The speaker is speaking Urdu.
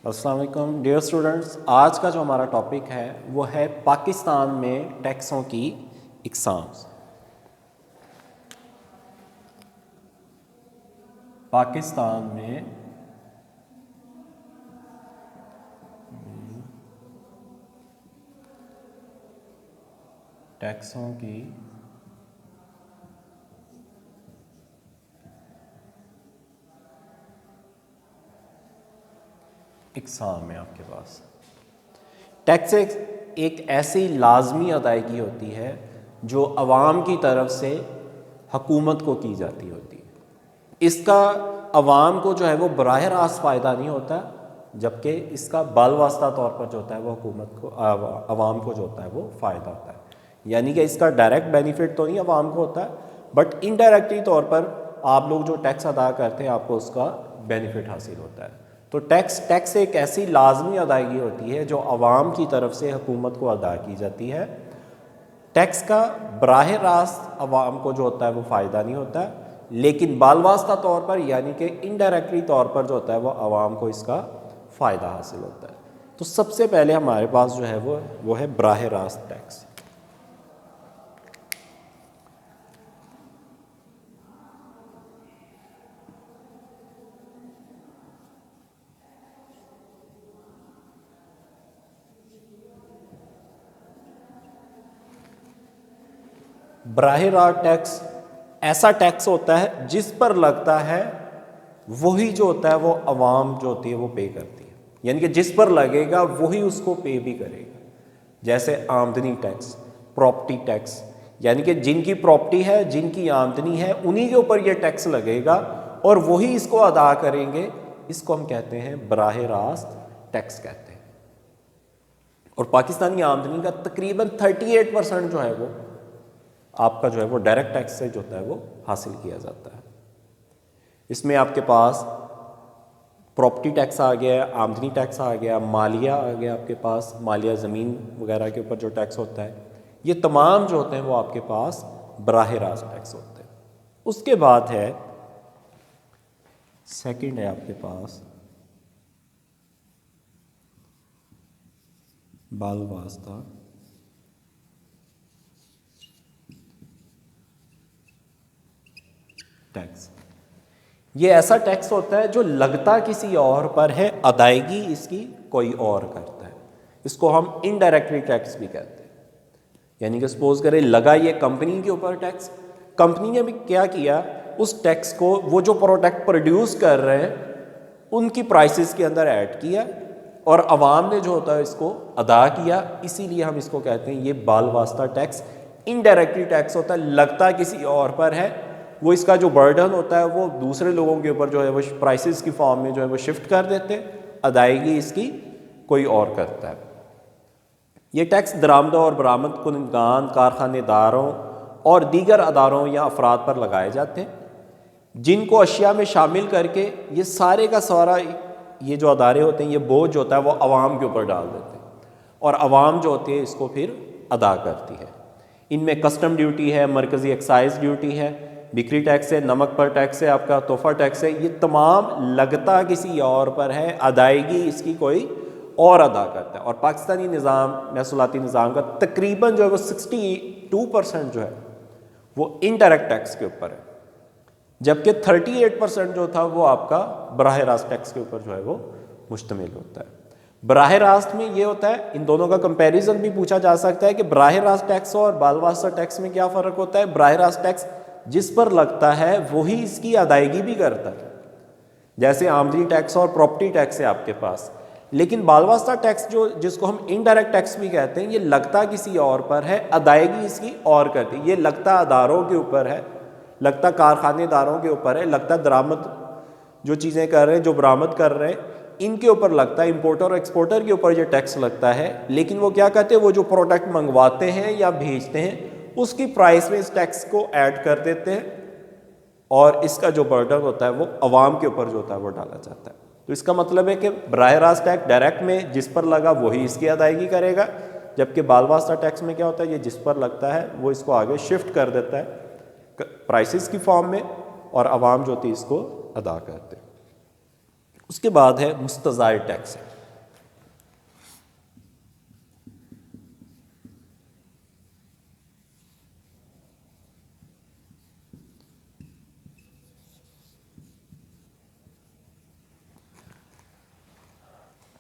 السلام علیکم ڈیئر اسٹوڈنٹس، آج کا جو ہمارا ٹاپک ہے وہ ہے پاکستان میں ٹیکسوں کی اقسام۔ پاکستان میں ٹیکسوں کی اقسام ہے۔ آپ کے پاس ٹیکس ایک ایسی لازمی ادائیگی ہوتی ہے جو عوام کی طرف سے حکومت کو کی جاتی ہوتی ہے۔ اس کا عوام کو جو ہے وہ براہ راست فائدہ نہیں ہوتا، جبکہ اس کا بال واسطہ طور پر جو ہوتا ہے وہ حکومت کو عوام کو جو ہوتا ہے وہ فائدہ ہوتا ہے۔ یعنی کہ اس کا ڈائریکٹ بینیفٹ تو نہیں عوام کو ہوتا ہے، بٹ انڈائریکٹلی طور پر آپ لوگ جو ٹیکس ادا کرتے ہیں آپ کو اس کا بینیفٹ حاصل ہوتا ہے۔ تو ٹیکس ایک ایسی لازمی ادائیگی ہوتی ہے جو عوام کی طرف سے حکومت کو ادا کی جاتی ہے۔ ٹیکس کا براہ راست عوام کو جو ہوتا ہے وہ فائدہ نہیں ہوتا ہے، لیکن بال واسطہ طور پر یعنی کہ انڈائریکٹلی طور پر جو ہوتا ہے وہ عوام کو اس کا فائدہ حاصل ہوتا ہے۔ تو سب سے پہلے ہمارے پاس جو ہے وہ ہے براہ راست ٹیکس۔ براہ راست ٹیکس ایسا ٹیکس ہوتا ہے جس پر لگتا ہے وہی جو ہوتا ہے وہ عوام جو ہوتی ہے وہ پے کرتی ہے، یعنی کہ جس پر لگے گا وہی اس کو پے بھی کرے گا۔ جیسے آمدنی ٹیکس، پراپرٹی ٹیکس، یعنی کہ جن کی پراپرٹی ہے، جن کی آمدنی ہے، انہی کے اوپر یہ ٹیکس لگے گا اور وہی اس کو ادا کریں گے۔ اس کو ہم کہتے ہیں براہ راست ٹیکس کہتے ہیں۔ اور پاکستانی آمدنی کا تقریباً 38% جو ہے وہ آپ کا جو ہے وہ ڈائریکٹ ٹیکس سے جو ہوتا ہے وہ حاصل کیا جاتا ہے۔ اس میں آپ کے پاس پراپرٹی ٹیکس آ گیا، آمدنی ٹیکس آ گیا، مالیہ آ گیا، آپ کے پاس مالیہ زمین وغیرہ کے اوپر جو ٹیکس ہوتا ہے، یہ تمام جو ہوتے ہیں وہ آپ کے پاس براہ راست ٹیکس ہوتے ہیں۔ اس کے بعد ہے سیکنڈ ہے آپ کے پاس بال واسطہ ٹیکس۔ یہ ایسا ٹیکس ہوتا ہے جو لگتا کسی اور پر ہے، ادائیگی اس کی کوئی اور کرتا ہے۔ اس کو ہم انڈائریکٹلی ٹیکس بھی کہتے ہیں۔ یعنی کہ سپوز کریں لگا یہ کمپنی کے اوپر ٹیکس، کمپنی نے بھی کیا کیا، اس ٹیکس کو وہ جو پروڈکٹ پروڈیوس کر رہے ہیں ان کی پرائسز کے اندر ایڈ کیا اور عوام نے جو ہوتا ہے اس کو ادا کیا۔ اسی لیے ہم اس کو کہتے ہیں یہ بال واسطہ ٹیکس، انڈائریکٹلی ٹیکس ہوتا ہے، لگتا کسی اور پر ہے، وہ اس کا جو برڈن ہوتا ہے وہ دوسرے لوگوں کے اوپر جو ہے وہ پرائسز کی فارم میں جو ہے وہ شفٹ کر دیتے ہیں، ادائیگی اس کی کوئی اور کرتا ہے۔ یہ ٹیکس درآمدہ اور برآمد کنندگان، کارخانے داروں اور دیگر اداروں یا افراد پر لگائے جاتے ہیں، جن کو اشیاء میں شامل کر کے یہ سارے کا سارا یہ جو ادارے ہوتے ہیں یہ بوجھ ہوتا ہے وہ عوام کے اوپر ڈال دیتے ہیں اور عوام جو ہوتی ہے اس کو پھر ادا کرتی ہے۔ ان میں کسٹم ڈیوٹی ہے، مرکزی ایکسائز ڈیوٹی ہے، بکری ٹیکس ہے، نمک پر ٹیکس ہے، آپ کا تحفہ ٹیکس ہے، یہ تمام لگتا کسی اور پر ہے، ادائیگی اس کی کوئی اور ادا کرتا ہے۔ اور پاکستانی نظام، محصولاتی نظام کا تقریباً جو ہے وہ 62% جو ہے وہ انڈائریکٹ ٹیکس کے اوپر ہے، جبکہ 38% جو تھا وہ آپ کا براہ راست ٹیکس کے اوپر جو ہے وہ مشتمل ہوتا ہے۔ براہ راست میں یہ ہوتا ہے، ان دونوں کا کمپیریزن بھی پوچھا جا سکتا ہے کہ براہ راست ٹیکس اور بال واسطہ ٹیکس میں کیا فرق ہوتا ہے۔ براہ راست ٹیکس جس پر لگتا ہے وہی اس کی ادائیگی بھی کرتا ہے، جیسے آمدنی ٹیکس اور پراپرٹی ٹیکس ہے آپ کے پاس۔ لیکن بال واسطہ ٹیکس جس کو ہم انڈائریکٹ ٹیکس بھی کہتے ہیں، یہ لگتا کسی اور پر ہے، ادائیگی اس کی اور کرتی ہے۔ یہ لگتا اداروں کے اوپر ہے، لگتا کارخانے داروں کے اوپر ہے، لگتا درآمد جو چیزیں کر رہے ہیں، جو برآمد کر رہے ہیں ان کے اوپر لگتا ہے، امپورٹر اور ایکسپورٹر کے اوپر یہ ٹیکس لگتا ہے۔ لیکن وہ کیا کہتے ہیں، وہ جو پروڈکٹ منگواتے ہیں یا بھیجتے ہیں اس کی پرائس میں اس ٹیکس کو ایڈ کر دیتے ہیں اور اس کا جو برڈن ہوتا ہے وہ عوام کے اوپر جو ہوتا ہے وہ ڈالا جاتا ہے۔ تو اس کا مطلب ہے کہ براہ راست ٹیکس ڈائریکٹ میں جس پر لگا وہی اس کی ادائیگی کرے گا، جبکہ بال واسطہ ٹیکس میں کیا ہوتا ہے، یہ جس پر لگتا ہے وہ اس کو آگے شفٹ کر دیتا ہے پرائسز کی فارم میں اور عوام جو ہوتی ہے اس کو ادا کرتے ہیں۔ اس کے بعد ہے مستزاد ٹیکس۔